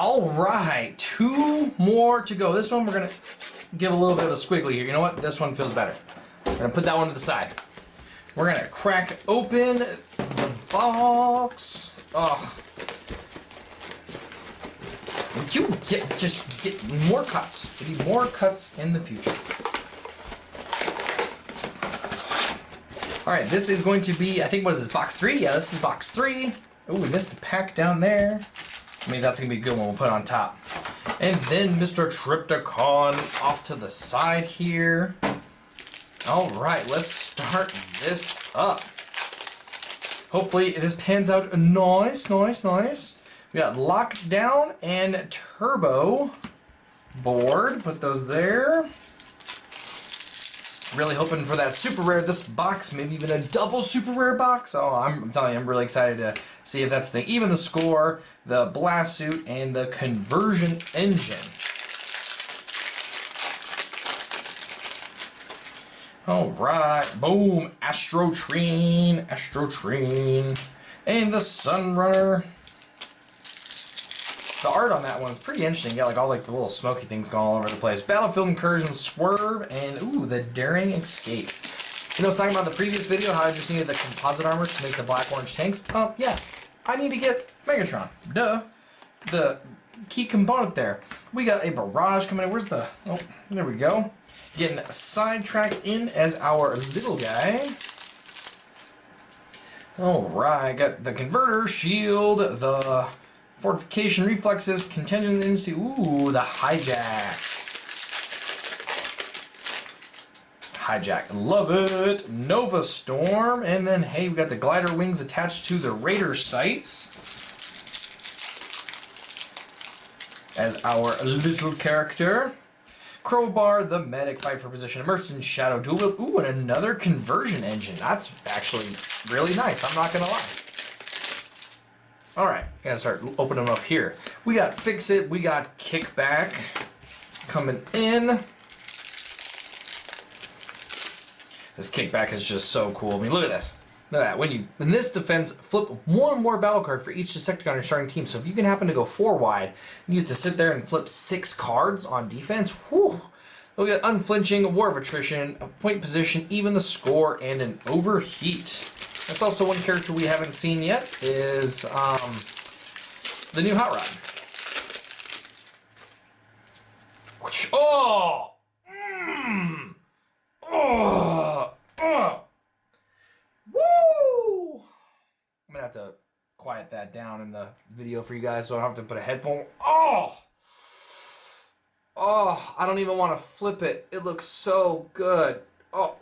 All right, 2 more to go. This one we're gonna give a little bit of a squiggly here. You know what? This one feels better. We're gonna put that one to the side. We're gonna crack open the box. Oh, you just get more cuts. We need more cuts in the future. All right, this is going to be, I think, what is this, box 3? Yeah, this is box 3. Oh, we missed a pack down there. I mean, that's gonna be a good one. We'll put it on top. And then Mr. Triptychon off to the side here. All right, let's start this up. Hopefully this pans out nice. We got Lockdown and Turbo board. Put those there. Really hoping for that super rare this box, maybe even a double super rare box. Oh, I'm telling you, I'm really excited to see if that's the thing. Even the score, the blast suit, and the conversion engine. All right, boom, Astrotrine, and the Sunrunner. The art on that one is pretty interesting. You got like all like the little smoky things going all over the place. Battlefield Incursion Swerve, and ooh, the Daring Escape. You know, I was talking about in the previous video how I just needed the composite armor to make the black-orange tanks. Oh, yeah, I need to get Megatron. Duh. The key component there. We got a Barrage coming in. Where's the... Oh, there we go. Getting Sidetrack in as our little guy. Alright, got the Converter, Shield, the Fortification, Reflexes, Contingency, ooh, the Hijack. Love it. Nova Storm, and then, hey, we got the glider wings attached to the Raider sights as our little character. Crowbar, the Medic, fight for position, immersed in Shadow Duel. Ooh, and another conversion engine. That's actually really nice, I'm not gonna lie. Alright, gotta start opening them up here. We got Fix It, we got Kickback coming in. This Kickback is just so cool. I mean, look at this. Look at that. When this defense, flip one more battle card for each Decepticon on your starting team. So if you can happen to go 4 wide, you get to sit there and flip 6 cards on defense. Whew. We got Unflinching, War of Attrition, a point position, even the score, and an Overheat. That's also one character we haven't seen yet, is the new Hot Rod. Oh! Woo! I'm gonna have to quiet that down in the video for you guys, so I don't have to put a headphone. Oh! Oh, I don't even want to flip it. It looks so good. Oh,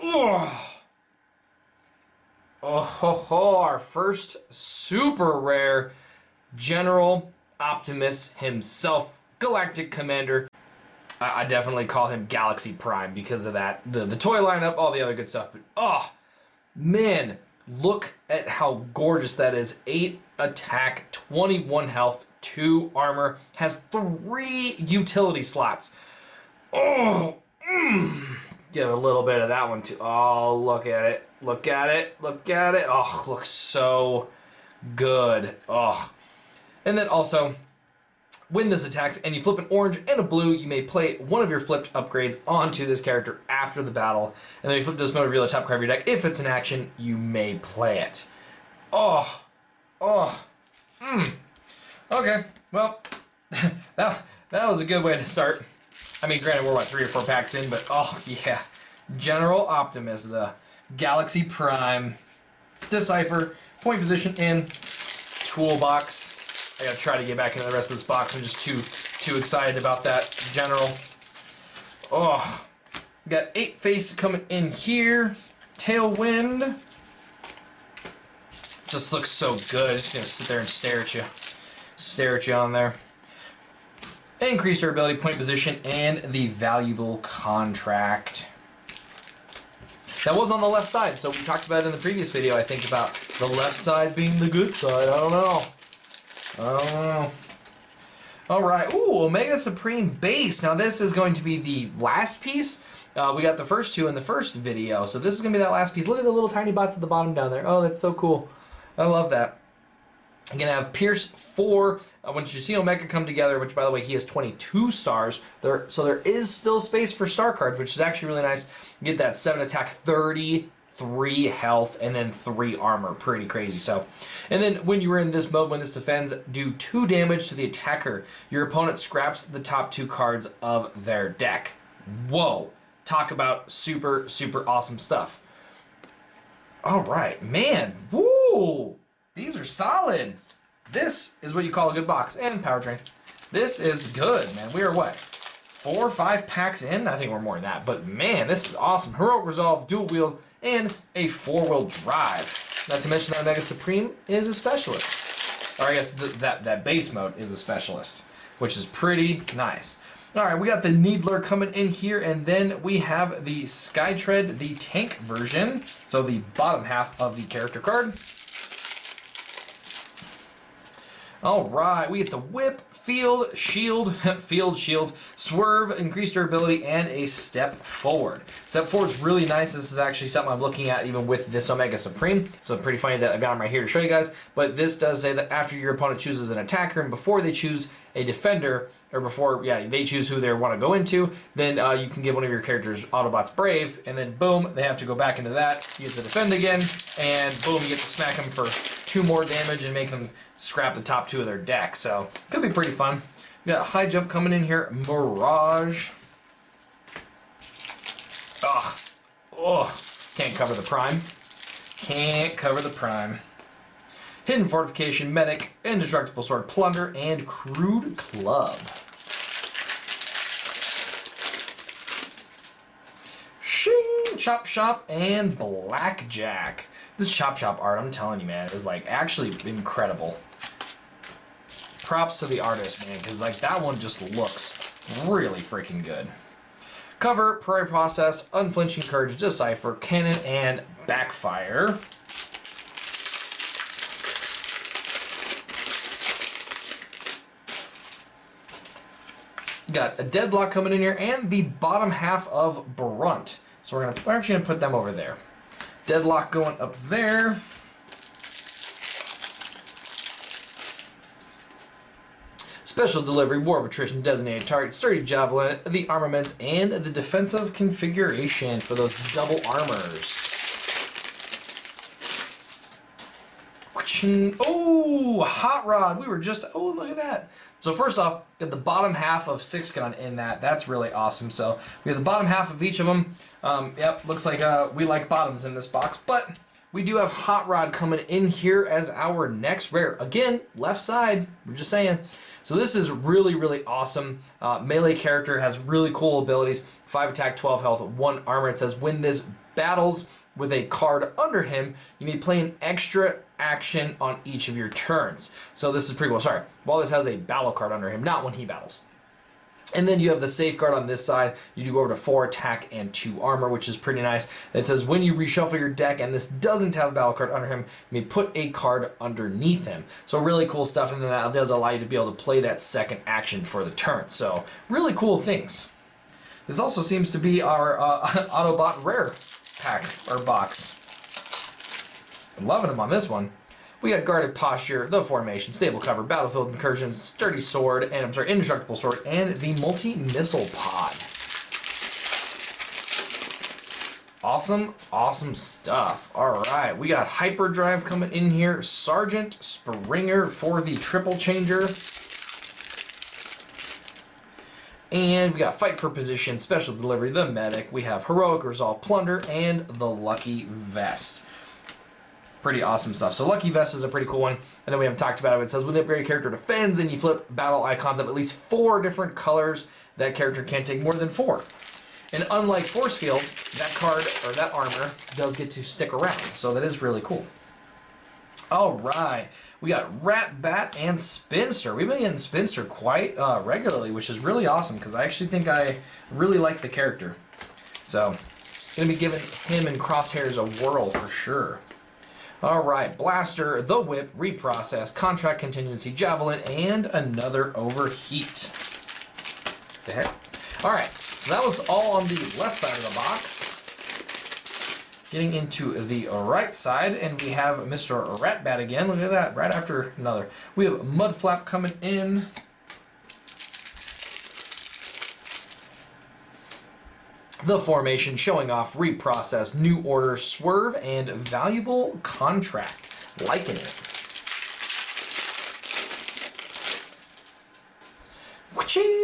oh ho ho, our first super rare General Optimus himself, Galactic Commander. I definitely call him Galaxy Prime because of that. The toy lineup, all the other good stuff. But, oh, man, look at how gorgeous that is. 8 attack, 21 health, 2 armor. Has 3 utility slots. Oh, give a little bit of that one too. Oh, look at it. Look at it. Look at it. Oh, looks so good. Oh. And then also, when this attacks and you flip an orange and a blue, you may play one of your flipped upgrades onto this character after the battle. And then you flip this mode, reveal the top card of your deck. If it's an action, you may play it. Oh. Oh. Okay. Well, that was a good way to start. I mean, granted, we're, what, 3 or 4 packs in, but oh, yeah. General Optimus, the Galaxy Prime, Decipher, point position in, toolbox. I gotta try to get back into the rest of this box. I'm just too excited about that General. Oh, got 8 face coming in here. Tailwind. Just looks so good. Just gonna sit there and stare at you. Stare at you on there. Increased durability, point position, and the valuable contract. That was on the left side, so we talked about it in the previous video, I think, about the left side being the good side. I don't know. Alright, ooh, Omega Supreme Base. Now this is going to be the last piece. We got the first 2 in the first video, so this is going to be that last piece. Look at the little tiny bots at the bottom down there. Oh, that's so cool. I love that. You're going to have Pierce 4. Once you see Omega come together, which, by the way, he has 22 stars, so there is still space for star cards, which is actually really nice. You get that 7 attack, 33 health, and then 3 armor. Pretty crazy. So, and then when you were in this mode, when this defends, do 2 damage to the attacker. Your opponent scraps the top 2 cards of their deck. Whoa. Talk about super, super awesome stuff. All right, man. Woo! These are solid. This is what you call a good box. And powertrain. This is good, man. We are what? 4 or 5 packs in? I think we're more than that. But man, this is awesome. Heroic Resolve, dual wield, and a 4-wheel drive. Not to mention that Mega Supreme is a specialist. Or I guess that base mode is a specialist, which is pretty nice. All right, we got the Needler coming in here, and then we have the Skytread, the tank version. So the bottom half of the character card. All right, we get the Whip, Field Shield, Swerve, increased durability, and a Step Forward. Step Forward is really nice. This is actually something I'm looking at even with this Omega Supreme, so pretty funny that I got him right here to show you guys. But this does say that after your opponent chooses an attacker and before they choose a defender, or before, they choose who they want to go into, then you can give one of your characters Autobots Brave, and then boom, they have to go back into that, you get to defend again, and boom, you get to smack them for 2 more damage and make them scrap the top 2 of their deck. So, could be pretty fun. We got High Jump coming in here, Mirage. Can't cover the Prime. Can't cover the Prime. Hidden Fortification, Medic, Indestructible Sword, Plunder, and Crude Club. Shing! Chop Shop and Blackjack. This Chop Shop art, I'm telling you, man, is like actually incredible. Props to the artist, man, because like that one just looks really freaking good. Cover, Prairie Process, Unflinching Courage, Decipher, Cannon, and Backfire. Got a Deadlock coming in here and the bottom half of Brunt. So we're actually gonna put them over there. Deadlock going up there. Special Delivery, War of Attrition, Designated Target, Sturdy Javelin, the Armaments, and the Defensive Configuration for those double armors. Oh, Hot Rod. We were just, oh, look at that. So first off, got the bottom half of 6-gun in that. That's really awesome. So we have the bottom half of each of them. Yep, looks like we like bottoms in this box. But we do have Hot Rod coming in here as our next rare. Again, left side, we're just saying. So this is really, really awesome. Melee character, has really cool abilities. 5 attack, 12 health, 1 armor. It says when this battles with a card under him, you may play an extra action on each of your turns. So this is pretty cool. Sorry, while this has a battle card under him, not when he battles. And then you have the safeguard on this side. You do go over to 4 attack and 2 armor, which is pretty nice. It says when you reshuffle your deck and this doesn't have a battle card under him, you may put a card underneath him. So really cool stuff, and then that does allow you to be able to play that second action for the turn. So really cool things. This also seems to be our Autobot rare pack or box. I'm loving them on this one. We got Guarded Posture, the Formation, Stable Cover, Battlefield Incursion, Sturdy Sword, and Indestructible Sword, and the Multi-Missile Pod. Awesome, awesome stuff. All right, we got Hyperdrive coming in here, Sergeant Springer for the Triple Changer. And we got Fight for Position, Special Delivery, the Medic. We have Heroic Resolve, Plunder, and the Lucky Vest. Pretty awesome stuff. So Lucky Vest is a pretty cool one. I know we haven't talked about it. It says when the upgraded character defends and you flip battle icons of at least 4 different colors, that character can't take more than 4. And unlike Force Field, that card or that armor does get to stick around. So that is really cool. All right. We got Rat, Bat, and Spinster. We've been getting Spinster quite regularly, which is really awesome because I actually think I really like the character. So, going to be giving him and Crosshairs a whirl for sure. All right, Blaster, the Whip, Reprocess, Contract Contingency, Javelin, and another Overheat. The heck? All right, so that was all on the left side of the box. Getting into the right side, and we have Mr. Ratbat again. Look at that, right after another. We have Mudflap coming in. The formation showing off Reprocess, New Order, Swerve, and Valuable Contract. Liking it.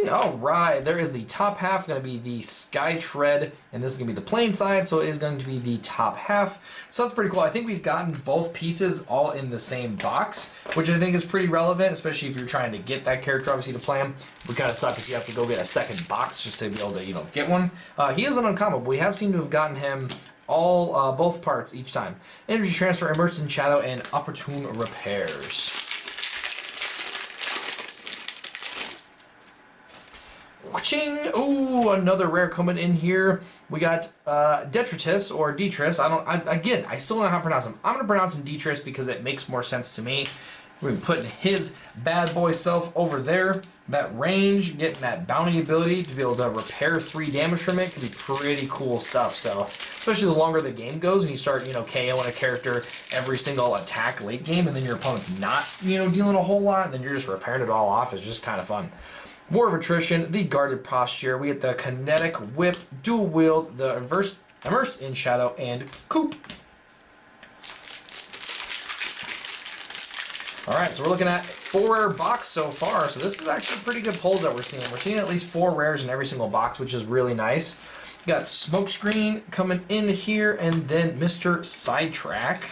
All right, there is the top half, going to be the Sky Tread, and this is going to be the plain side, so it is going to be the top half. So that's pretty cool. I think we've gotten both pieces all in the same box, which I think is pretty relevant, especially if you're trying to get that character, obviously, to play him. It would kind of suck if you have to go get a second box just to be able to, get one. He is an uncommon, but we have seemed to have gotten him all, both parts each time. Energy Transfer, Immersed in Shadow, and Opportune Repairs. Ooh, another rare coming in here. We got Detritus or Detris. I still don't know how to pronounce him. I'm going to pronounce him Detris because it makes more sense to me. We're putting his bad boy self over there. That range, getting that bounty ability to be able to repair 3 damage from it can be pretty cool stuff. So, especially the longer the game goes and you start, KOing a character every single attack late game, and then your opponent's not, dealing a whole lot, and then you're just repairing it all off. It's just kind of fun. War of Attrition, the Guarded Posture. We get the Kinetic Whip, Dual Wield, the Immersed in Shadow, and Coop. Alright, so we're looking at 4 rare box so far. So this is actually pretty good pulls that we're seeing. We're seeing at least 4 rares in every single box, which is really nice. We got Smokescreen coming in here, and then Mr. Sidetrack.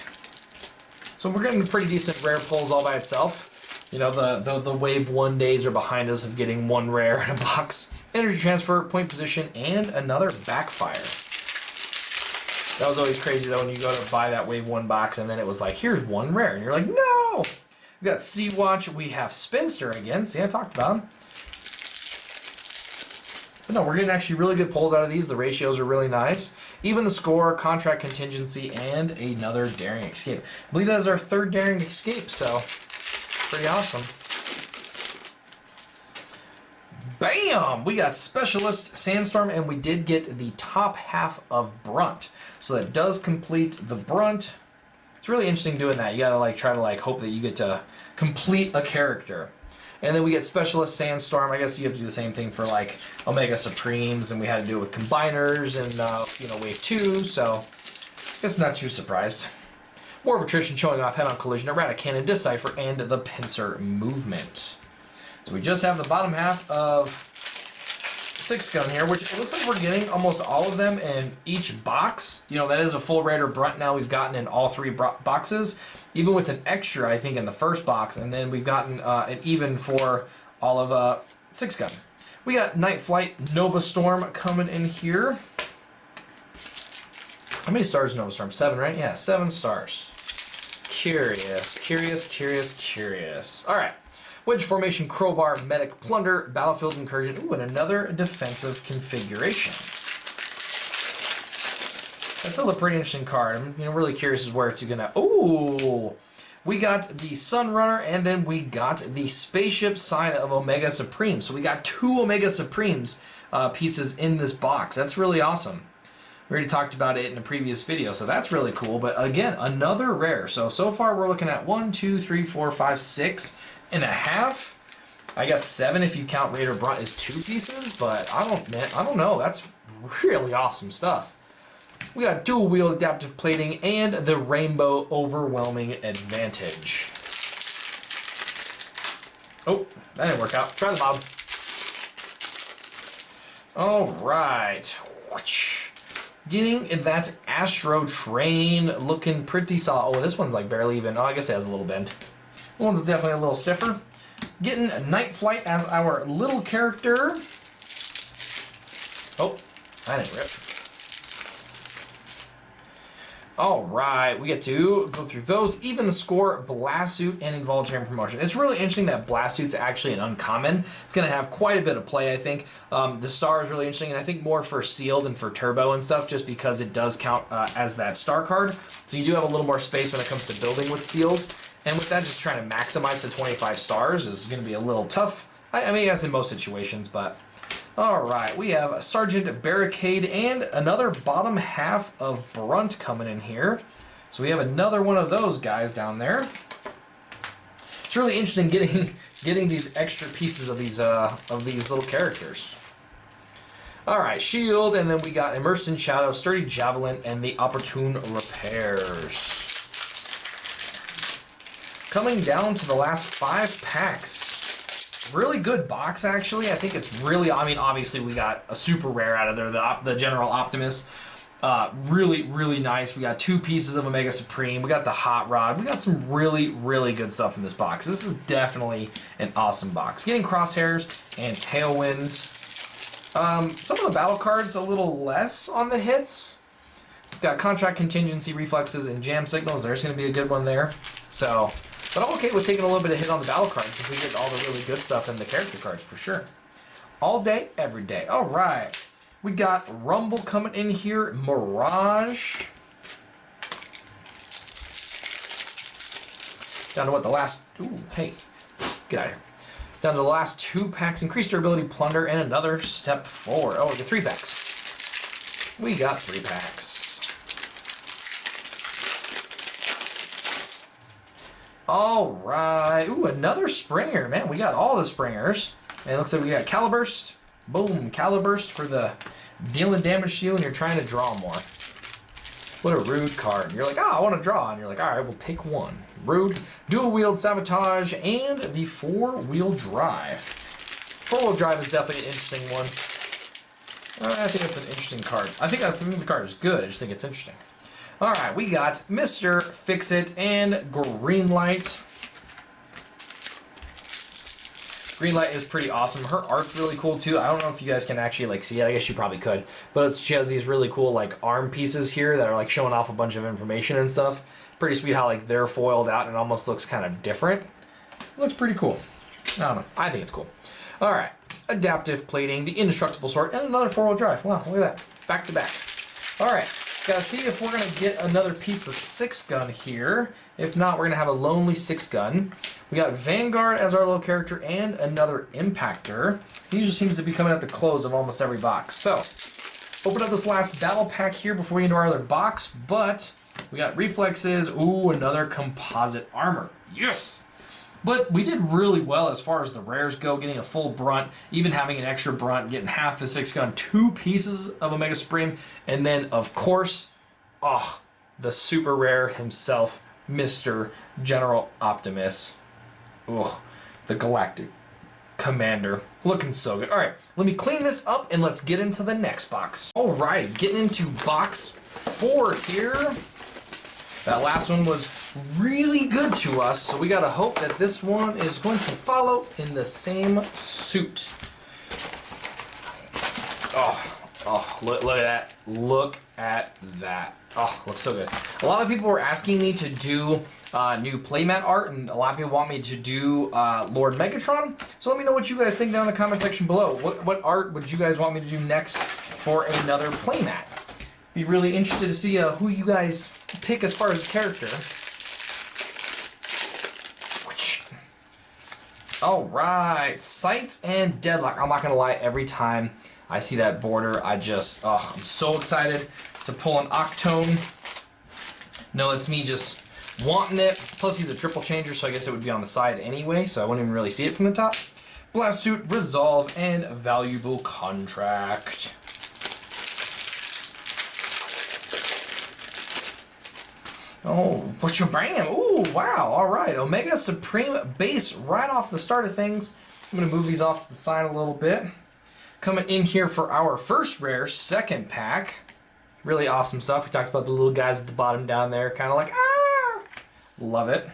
So we're getting pretty decent rare pulls all by itself. The Wave 1 days are behind us of getting 1 rare in a box. Energy Transfer, Point Position, and another Backfire. That was always crazy though when you go to buy that Wave 1 box and then it was like, here's 1 rare. And you're like, no! We got Sea-Watch, we have Spinster again. See, I talked about him. But no, we're getting actually really good pulls out of these. The ratios are really nice. Even the Score, Contract Contingency, and another Daring Escape. I believe that is our 3rd Daring Escape, so pretty awesome. Bam! We got Specialist, Sandstorm, and we did get the top half of Brunt. So that does complete the Brunt. It's really interesting doing that. You gotta try to hope that you get to complete a character. And then we get Specialist, Sandstorm. I guess you have to do the same thing for Omega Supremes, and we had to do it with Combiners and Wave 2, so I guess not too surprised. War of Attrition showing off Head-On Collision, Errata Cannon, Decipher, and the Pincer Movement. So we just have the bottom half of 6-gun here, which it looks like we're getting almost all of them in each box. That is a full Raider Brunt now we've gotten in all 3 boxes, even with an extra, I think, in the first box, and then we've gotten an even for all of 6-gun. We got Night Flight, Nova Storm coming in here. How many stars is Nova Storm? 7, right? Yeah, 7 stars. Curious. All right. Wedge Formation, Crowbar, Medic, Plunder, Battlefield Incursion. Ooh, and another defensive configuration. That's still a pretty interesting card. I'm really curious as where it's gonna. Ooh, we got the Sunrunner, and then we got the Spaceship Sign of Omega Supreme. So we got 2 Omega Supremes pieces in this box. That's really awesome. We already talked about it in a previous video, so that's really cool. But again, another rare. So far we're looking at 1, 2, 3, 4, 5, 6 and a half. I guess 7 if you count Raider Brunt as 2 pieces, but I don't know. That's really awesome stuff. We got Dual Wield Adaptive Plating and the Rainbow Overwhelming Advantage. Oh, that didn't work out. Try the Bob. All right. Getting that Astro Train looking pretty solid. Oh, this one's barely even. Oh, I guess it has a little bend. This one's definitely a little stiffer. Getting Night Flight as our little character. Oh, that didn't rip. All right, we get to go through those. Even the Score, Blast Suit, and Involuntary Promotion. It's really interesting that Blast Suit's actually an uncommon. It's going to have quite a bit of play, I think. The Star is really interesting, and I think more for Sealed and for Turbo and stuff, just because it does count as that Star card. So you do have a little more space when it comes to building with Sealed. And with that, just trying to maximize to 25 stars is going to be a little tough. I mean, I guess in most situations, but All right, we have Sergeant Barricade and another bottom half of Brunt coming in here. So we have another one of those guys down there. It's really interesting getting these extra pieces of these little characters. All right, Shield, and then we got Immersed in Shadow, Sturdy Javelin, and the Opportune Repairs. Coming down to the last 5 packs. Really good box, actually. I think it's really, I mean, obviously we got a super rare out of there, the General Optimus. Really, really nice. We got 2 pieces of Omega Supreme. We got the Hot Rod. We got some really, really good stuff in this box. This is definitely an awesome box. Getting Crosshairs and Tailwinds. Some of the battle cards a little less on the hits. We've got Contract Contingency, Reflexes, and Jam Signals. There's going to be a good one there. So... but I'm okay with taking a little bit of hit on the battle cards if we get all the really good stuff in the character cards, for sure. All day, every day. All right. We got Rumble coming in here. Mirage. Down to what, the last... ooh, hey. Get out of here. Down to the last 2 packs. Increased durability, Plunder, and another step forward. Oh, we got 3 packs. We got 3 packs. All right. Ooh, another Springer. Man, we got all the Springers. And it looks like we got Caliburst. Boom, Caliburst for the dealing damage to you, and you're trying to draw more. What a rude card. You're like, oh, I want to draw. And you're like, all right, we'll take 1. Rude. Dual Wield Sabotage and the 4-wheel drive. 4-wheel drive is definitely an interesting one. I think it's an interesting card. I think the card is good. I just think it's interesting. All right, we got Mr. Fix-It and Greenlight. Greenlight is pretty awesome. Her art's really cool too. I don't know if you guys can actually like see it. I guess you probably could. But she has these really cool like arm pieces here that are like showing off a bunch of information and stuff. Pretty sweet how like they're foiled out and it almost looks kind of different. It looks pretty cool. I don't know. I think it's cool. All right, Adaptive Plating, the Indestructible Sword, and another 4-wheel drive. Wow, look at that. Back to back. All right. Gotta see if we're gonna get another piece of 6-gun here. If not, we're gonna have a lonely 6-gun. We got Vanguard as our little character and another Impactor. He usually seems to be coming at the close of almost every box. So, open up this last battle pack here before we get into our other box. But we got Reflexes. Ooh, another Composite Armor. Yes! But we did really well as far as the rares go, getting a full Brunt, even having an extra Brunt, getting half the 6-gun, 2 pieces of Omega Supreme, and then, of course, oh, the super rare himself, Mr. General Optimus. Oh, the Galactic Commander. Looking so good. All right, let me clean this up, and let's get into the next box. All right, getting into box 4 here. That last one was really good to us, so we gotta hope that this one is going to follow in the same suit. Oh, look at that. Look at that. Oh, looks so good. A lot of people were asking me to do new playmat art, and a lot of people want me to do Lord Megatron. So let me know what you guys think down in the comment section below. What art would you guys want me to do next for another playmat? Be really interested to see who you guys pick as far as a character. All right, Sights and Deadlock. I'm not gonna lie, every time I see that border, I'm so excited to pull an Octone. No, it's me just wanting it. Plus he's a triple changer, so I guess it would be on the side anyway, so I wouldn't even really see it from the top. Blast Suit, Resolve, and Valuable Contract. Oh, what's your brand? Ooh, wow, all right. Omega Supreme base right off the start of things. I'm going to move these off to the side a little bit. Coming in here for our first rare, 2nd pack. Really awesome stuff. We talked about the little guys at the bottom down there, kind of like, ah! Love it.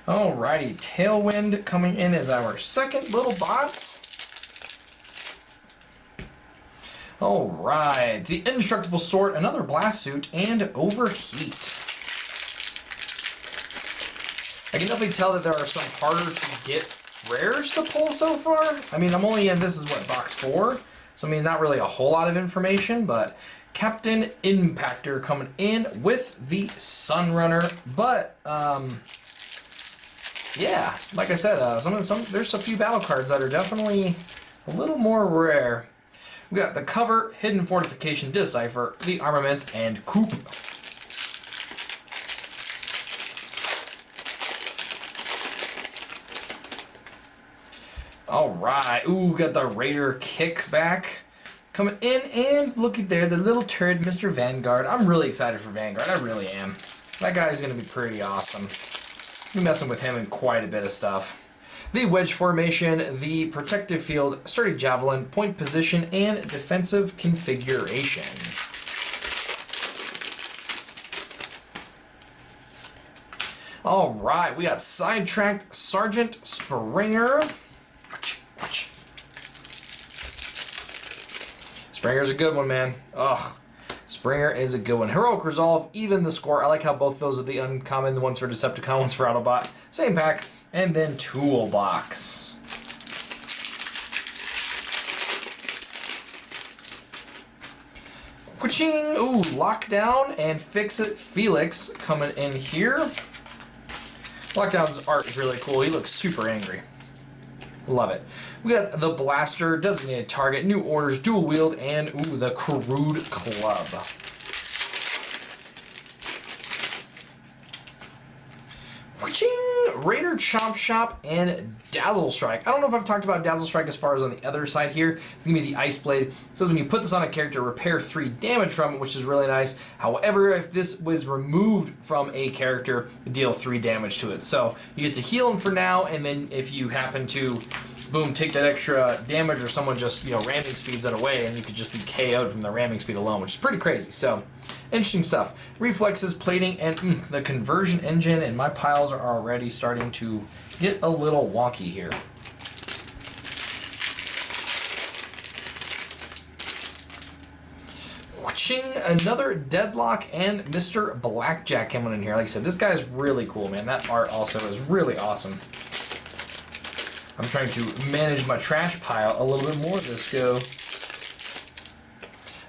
Alrighty, Tailwind coming in as our 2nd little box. Alright, the Indestructible Sword, another Blast Suit, and Overheat. I can definitely tell that there are some harder to get rares to pull so far. I mean, I'm only in, this is what, box 4? So I mean, not really a whole lot of information, but Captain Impactor coming in with the Sunrunner. But, yeah, like I said, there's a few battle cards that are definitely a little more rare. We got the cover, Hidden Fortification Decipher, the Armaments, and Coop. Alright, ooh, got the Raider Kickback coming in, and look at there, the little turd, Mr. Vanguard. I'm really excited for Vanguard, I really am. That guy's going to be pretty awesome. I'll be messing with him in quite a bit of stuff. The wedge formation, the protective field, sturdy javelin, point position, and defensive configuration. Alright, we got Sidetracked Sergeant Springer. Springer's a good one, man. Ugh. Springer is a good one. Heroic Resolve, even the score. I like how both those are the uncommon, the ones for Decepticon, ones for Autobot. Same pack. And then Toolbox. Witching, ooh, Lockdown and Fix-It Felix coming in here. Lockdown's art is really cool. He looks super angry. Love it. We got the Blaster, Designated Target, New Orders, Dual Wield, and ooh, the Crude Club. Witching, Raider Chomp Shop, and Dazzle Strike. I don't know if I've talked about Dazzle Strike as far as on the other side here. It's going to be the Ice Blade. It says when you put this on a character, repair 3 damage from it, which is really nice. However, if this was removed from a character, deal 3 damage to it. So you get to heal him for now, and then if you happen to, boom, take that extra damage, or someone just, you know, ramming speeds that away, and you could just be KO'd from the ramming speed alone, which is pretty crazy. So interesting stuff. Reflexes, plating, and the conversion engine, and my piles are already starting to get a little wonky here. Another Deadlock and Mr. Blackjack coming in here. Like I said, this guy's really cool, man. That art also is really awesome. I'm trying to manage my trash pile a little bit more this go.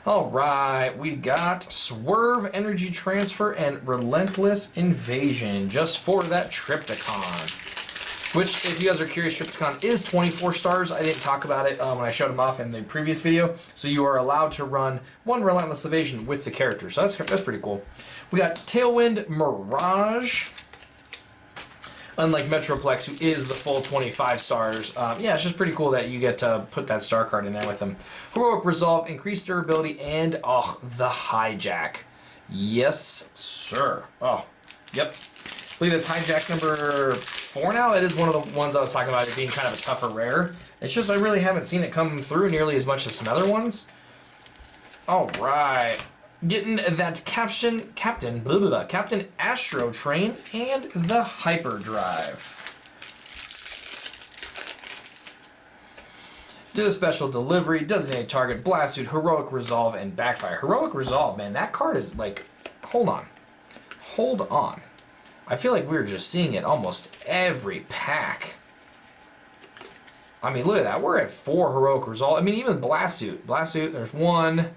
Alright, we got Swerve, Energy Transfer, and Relentless Invasion, just for that Triptychon. Which, if you guys are curious, Triptychon is 24 stars. I didn't talk about it when I showed him off in the previous video. So you are allowed to run 1 Relentless Evasion with the character. So that's pretty cool. We got Tailwind Mirage. Unlike Metroplex, who is the full 25 stars. Yeah, it's just pretty cool that you get to put that star card in there with them. Heroic Resolve, increased durability, and, oh, the Hijack. Yes, sir. Oh, yep. I believe it's Hijack number 4 now. It is one of the ones I was talking about, it being kind of a tougher rare. It's just I really haven't seen it come through nearly as much as some other ones. All right. Getting that Captain Astro Train and the Hyperdrive. Did a special delivery, designated target, blast suit, heroic resolve, and backfire. Heroic resolve, man, that card is like, hold on. I feel like we were just seeing it almost every pack. I mean, look at that. We're at 4 heroic resolve. I mean, even blast suit. Blast suit, there's 1.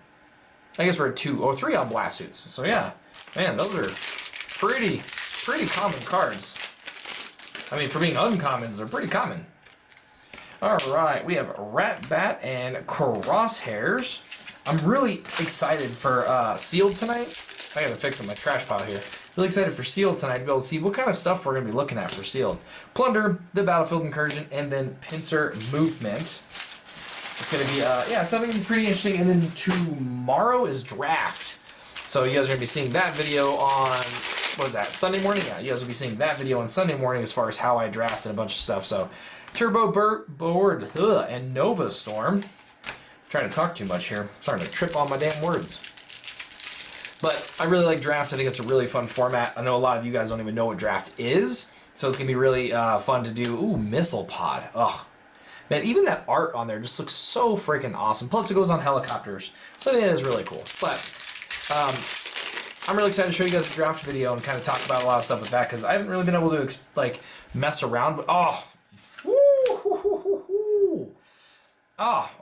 I guess we're at 2 or 3 on blast suits. So yeah, man, those are pretty common cards. I mean, for being uncommons, they're pretty common. All right, we have Rat Bat and Crosshairs. I'm really excited for Sealed tonight. I gotta fix up my trash pile here. Really excited for Sealed tonight to be able to see what kind of stuff we're gonna be looking at for Sealed. Plunder, the Battlefield Incursion, and then Pincer Movement. It's gonna be, yeah, it's gonna be pretty interesting. And then tomorrow is Draft. So you guys are gonna be seeing that video on, what is that, Sunday morning? Yeah, you guys will be seeing that video on Sunday morning as far as how I draft and a bunch of stuff. So Turbo Board and Nova Storm. Trying to talk too much here. Starting to trip on my damn words. But I really like Draft. I think it's a really fun format. I know a lot of you guys don't even know what Draft is. So it's gonna be really fun to do. Ooh, Missile Pod. Ugh. Man, even that art on there just looks so freaking awesome. Plus, it goes on helicopters. So I think that is really cool. But I'm really excited to show you guys a draft video and kind of talk about a lot of stuff with that, because I haven't really been able to like mess around. But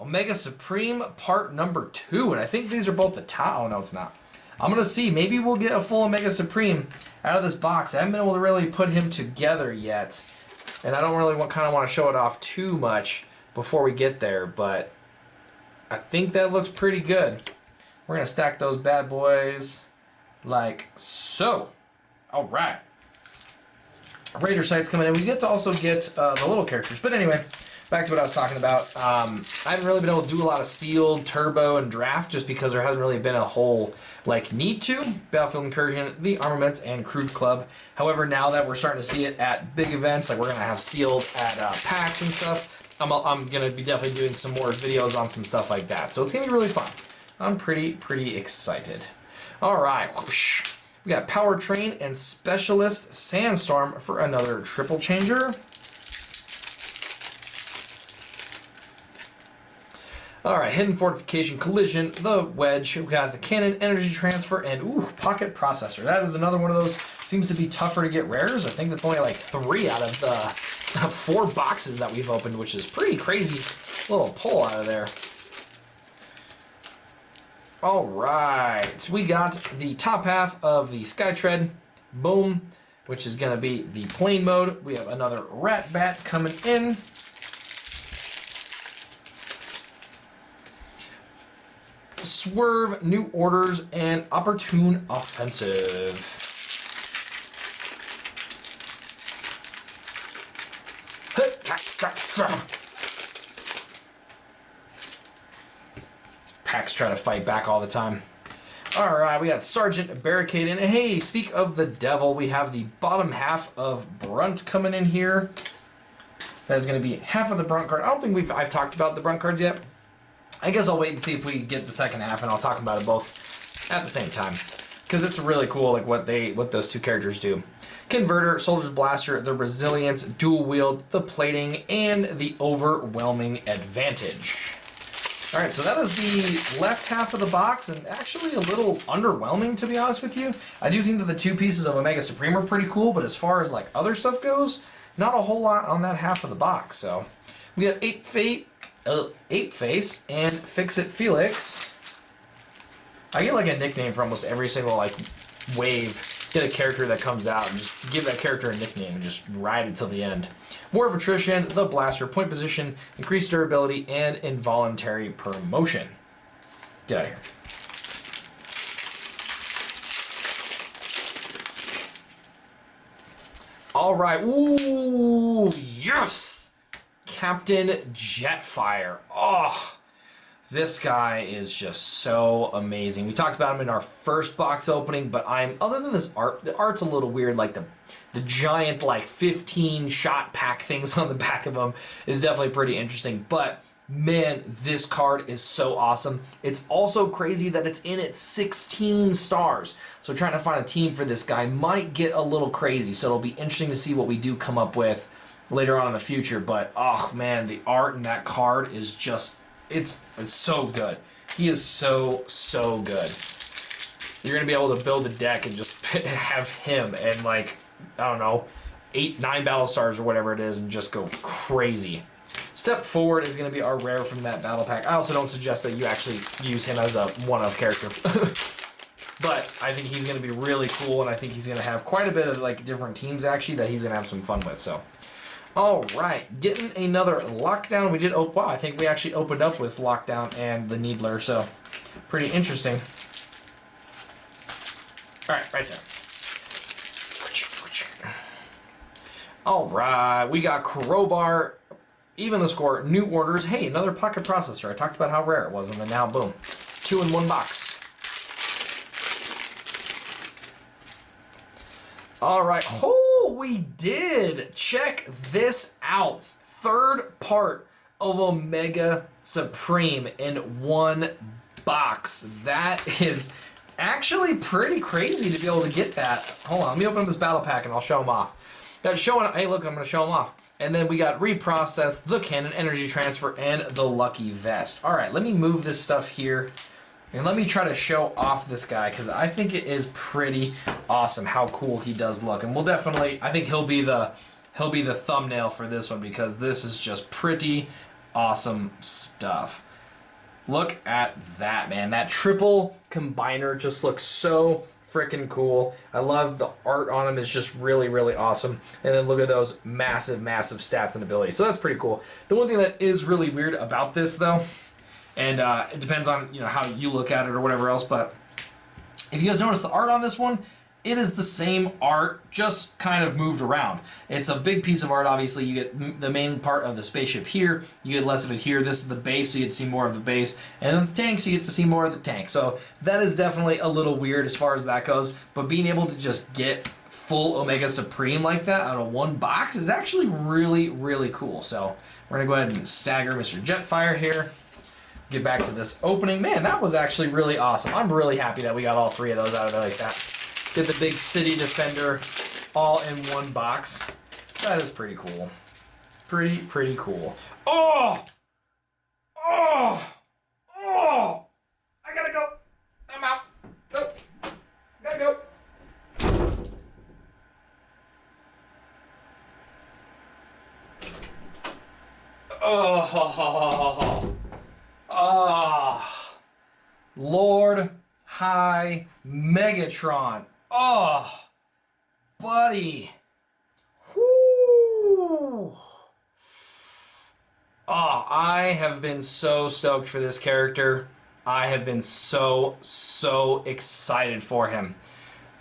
Omega Supreme Part number 2, and I think these are both the top. Oh no, it's not. I'm gonna see. Maybe we'll get a full Omega Supreme out of this box. I haven't been able to really put him together yet. And I don't really want to show it off too much before we get there, but I think that looks pretty good. We're going to stack those bad boys like so. All right. Raider sites coming in. We get to also get the little characters. But anyway, back to what I was talking about. I haven't really been able to do a lot of sealed, turbo, and draft just because there hasn't really been a whole need to. Battlefield Incursion, the Armaments, and Cruise Club. However, now that we're starting to see it at big events, like we're going to have sealed at PAX and stuff, I'm going to be definitely doing some more videos on some stuff like that. So it's going to be really fun. I'm pretty excited. All right. Whoosh. We got Powertrain and Specialist Sandstorm for another triple changer. All right, Hidden Fortification, Collision, the Wedge. We got the Cannon, Energy Transfer, and Pocket Processor. That is another one of those. Seems to be tougher to get rares. I think that's only like 3 out of the 4 boxes that we've opened, which is pretty crazy. Little pull out of there. All right, we got the top half of the Skytread, boom, which is going to be the plane mode. We have another Rat Bat coming in. Swerve, New Orders, and Opportune Offensive. Packs try to fight back all the time. Alright, we got Sergeant Barricade, and hey, speak of the devil, we have the bottom half of Brunt coming in here. That is going to be half of the Brunt card. I don't think I've talked about the Brunt cards yet. I guess I'll wait and see if we get the second half, and I'll talk about it both at the same time, because it's really cool, like what those 2 characters do. Converter, Soldier's Blaster, the Resilience, Dual Wield, the Plating, and the Overwhelming Advantage. All right, so that is the left half of the box, and actually a little underwhelming, to be honest with you. I do think that the 2 pieces of Omega Supreme are pretty cool, but as far as like other stuff goes, not a whole lot on that half of the box. So we got 8 Face, and Fix It Felix. I get like a nickname for almost every single like wave. Get a character that comes out and just give that character a nickname and just ride it till the end. War of Attrition, the Blaster, Point Position, Increased Durability, and Involuntary Promotion. Get out of here. All right. Ooh, yes! Captain Jetfire. Oh, this guy is just so amazing. We talked about him in our first box opening, but other than this art, the art's a little weird. Like the giant like 15 shot pack things on the back of him is definitely pretty interesting. But man, this card is so awesome. It's also crazy that it's in at 16 stars. So trying to find a team for this guy might get a little crazy. So it'll be interesting to see what we do come up with later on in the future. But oh man, the art in that card is just it's so good. He is so good. You're gonna be able to build a deck and just have him and like, I don't know, 8, 9 battle stars or whatever it is and just go crazy. Step Forward is going to be our rare from that battle pack. I also don't suggest that you actually use him as a one-of character. But I think he's going to be really cool, and I think he's going to have quite a bit of like different teams actually that he's going to have some fun with. So, all right, getting another Lockdown. We did wow, I think we actually opened up with Lockdown and the Needler, so pretty interesting. All right, right there. All right, we got Crowbar, Even the Score, New Orders. Hey, another Pocket Processor. I talked about how rare it was, and then now, boom. 2 in 1 box. All right. Oh, we did. Check this out. 3rd part of Omega Supreme in 1 box. That is actually pretty crazy to be able to get that. Hold on. Let me open up this battle pack, and I'll show them off. Hey, look, I'm going to show them off. And then we got Reprocessed, the Cannon, Energy Transfer, and the Lucky Vest. All right, let me move this stuff here. And let me try to show off this guy, because I think it is pretty awesome how cool he does look. And we'll definitely, I think he'll be the thumbnail for this one, because this is just pretty awesome stuff. Look at that, man. That triple combiner just looks so freaking cool. I love the art on him is just really, really awesome. And then look at those massive, massive stats and abilities. So that's pretty cool. The one thing that is really weird about this, though, and it depends on how you look at it or whatever else, but if you guys notice the art on this one, it is the same art, just kind of moved around. It's a big piece of art, obviously. You get the main part of the spaceship here. You get less of it here. This is the base, so you get to see more of the base. And then the tanks, you get to see more of the tank. So that is definitely a little weird as far as that goes. But being able to just get full Omega Supreme like that out of one box is actually really, really cool. So we're going to go ahead and stagger Mr. Jetfire here. Get back to this opening. Man, that was actually really awesome. I'm really happy that we got all three of those out of there like that. Get the big City Defender all in one box. That is pretty cool. Pretty cool. Oh! Oh! Oh! I gotta go. I'm out. Nope. Gotta go. Oh! Oh! Lord High Megatron. Oh, buddy. Whoo. Oh, I have been so stoked for this character. I have been so excited for him.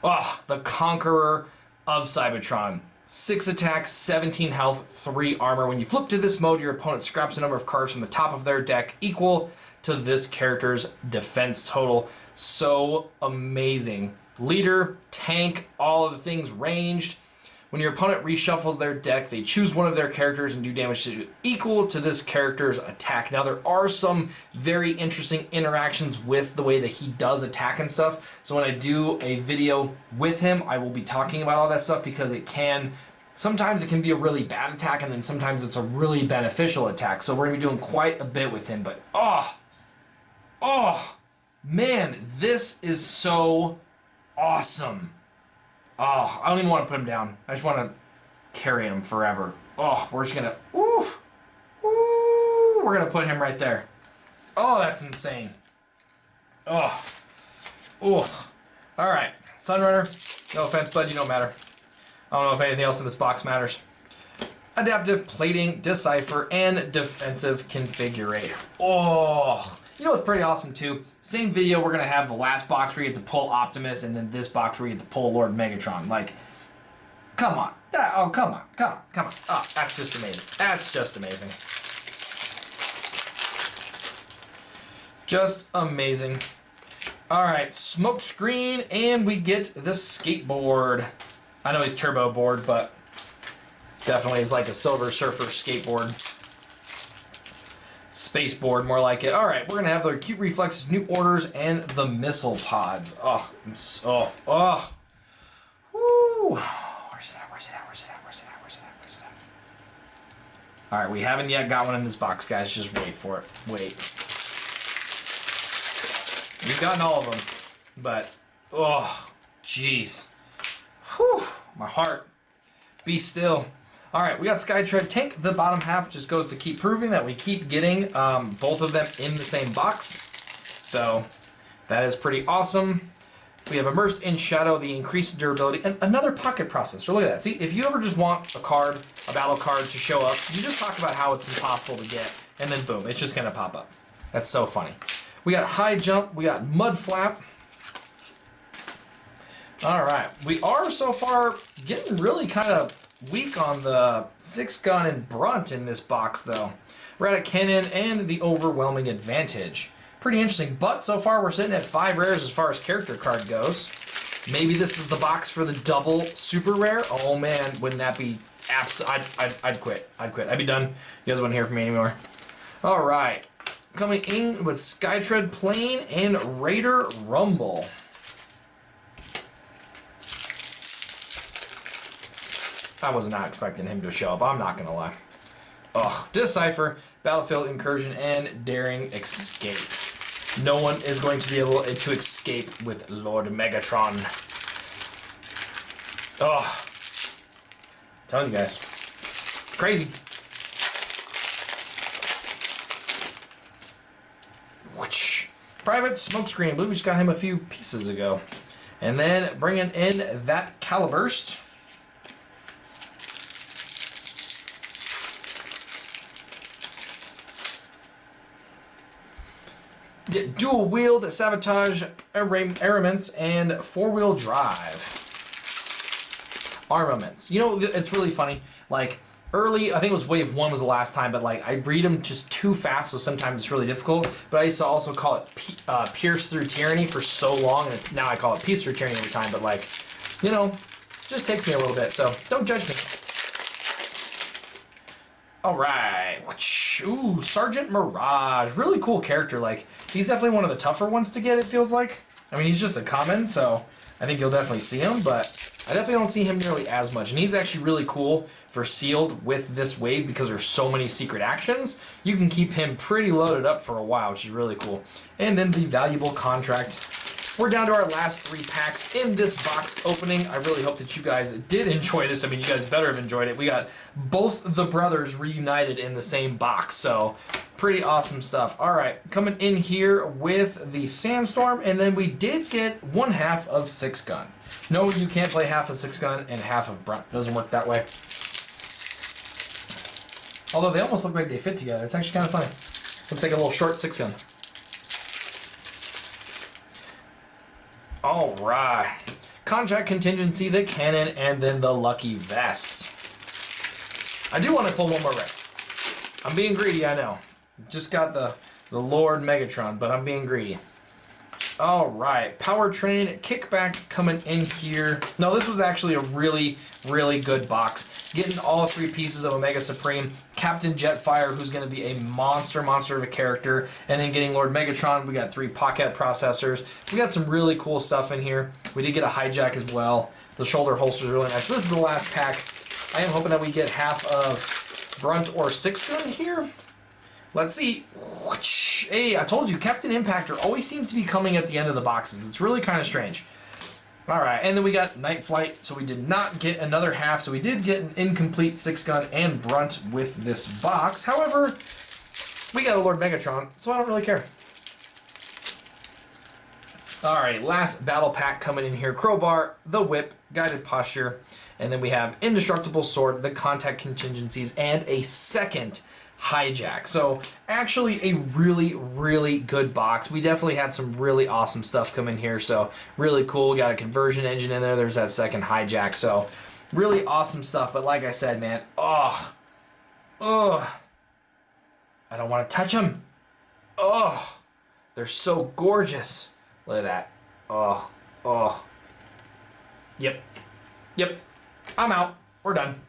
Oh, the Conqueror of Cybertron. 6 attacks, 17 health, 3 armor. When you flip to this mode, your opponent scraps a number of cards from the top of their deck equal to this character's defense total. So amazing. Leader, tank, all of the things ranged. When your opponent reshuffles their deck, they choose one of their characters and do damage to equal to this character's attack. Now, there are some very interesting interactions with the way that he does attack and stuff. So when I do a video with him, I will be talking about all that stuff because sometimes it can be a really bad attack and then sometimes it's a really beneficial attack. So we're going to be doing quite a bit with him. But, man, this is so awesome. Oh, I don't even want to put him down. I just want to carry him forever. Oh, we're just going to... we're going to put him right there. Oh, that's insane. Oh. All right. Sunrunner. No offense, bud. You don't matter. I don't know if anything else in this box matters. Adaptive Plating, Decipher, and Defensive Configurator. Oh. You know what's pretty awesome, too? Same video, we're going to have the last box where you get to pull Optimus, and then this box where you get to pull Lord Megatron. Like, come on. Come on. Oh, that's just amazing. That's just amazing. Just amazing. All right, smoke screen, and we get the skateboard. I know he's turbo board, but definitely is like a Silver Surfer skateboard. Space board, more like it. All right, we're gonna have the Acute Reflexes, New Orders, and the Missile Pods. Woo! Where's it at? All right, we haven't yet got one in this box, guys. Just wait for it. Wait. We've gotten all of them, but jeez. Whew, my heart. Be still. All right, we got Skytread Tank. The bottom half just goes to keep proving that we keep getting both of them in the same box. So that is pretty awesome. We have Immersed in Shadow, the increased durability, and another pocket processor. Look at that. See, if you ever just want a battle card to show up, you just talk about how it's impossible to get, and then boom, it's just going to pop up. That's so funny. We got High Jump. We got Mud Flap. All right. We are so far getting really kind of weak on the 6-gun and Brunt in this box, though. Radic Cannon and the Overwhelming Advantage. Pretty interesting, but so far we're sitting at 5 rares as far as character card goes. Maybe this is the box for the double super rare. Oh man, wouldn't that be I'd quit. I'd be done. You guys wouldn't hear from me anymore. All right, coming in with Skytread Plane and Raider Rumble. I was not expecting him to show up, I'm not gonna lie. Decipher, Battlefield Incursion, and Daring Escape. No one is going to be able to escape with Lord Megatron. Telling you guys. Crazy. Private Smokescreen. I believe we just got him a few pieces ago. And then bringing in that Caliburst. Dual wield, sabotage, armaments, and 4-wheel drive armaments. You know, it's really funny. Like early, I think it was wave 1 was the last time, but like I read them just too fast, so sometimes it's really difficult. But I used to also call it Pierce Through Tyranny for so long, and now I call it Peace Through Tyranny every time. But like, you know, just takes me a little bit, so don't judge me. All right. Ooh, Sergeant Mirage. Really cool character. Like, he's definitely one of the tougher ones to get, it feels like. I mean, he's just a common, so I think you'll definitely see him, but I definitely don't see him nearly as much. And he's actually really cool for sealed with this wave because there's so many secret actions. You can keep him pretty loaded up for a while, which is really cool. And then the valuable contract. We're down to our last 3 packs in this box opening. I really hope that you guys did enjoy this. I mean, you guys better have enjoyed it. We got both the brothers reunited in the same box, so pretty awesome stuff. All right, coming in here with the Sandstorm, and then we did get 1/2 of 6-gun. No, you can't play half of 6-gun and half of Brunt. Doesn't work that way. Although they almost look like they fit together. It's actually kind of funny. Looks like a little short 6-gun. All right. Contract Contingency, the Cannon, and then the Lucky Vest. I do want to pull one more rare. I'm being greedy, I know. Just got the Lord Megatron, but I'm being greedy. All right. Powertrain, Kickback coming in here. No, this was actually a really, really good box. Getting all 3 pieces of Omega Supreme, Captain Jetfire, who's going to be a monster of a character, and then getting Lord Megatron. We got 3 pocket processors. We got some really cool stuff in here. We did get a hijack as well. The shoulder holster is really nice. So this is the last pack. I am hoping that we get half of Brunt or 6-gun here. Let's see. Hey, I told you, Captain Impactor always seems to be coming at the end of the boxes. It's really kind of strange. All right, and then we got Night Flight, so we did not get another half, so we did get an incomplete 6-gun and Brunt with this box. However, we got a Lord Megatron, so I don't really care. All right, last battle pack coming in here. Crowbar, the Whip, Guided Posture, and then we have Indestructible Sword, the Contact Contingencies, and a second hijack. So actually a really, really good box. We definitely had some really awesome stuff come in here, so really cool. We got a conversion engine in there. There's that second hijack, so really awesome stuff. But like I said, man, I don't want to touch them. They're so gorgeous. Look at that. Yep, I'm out. We're done.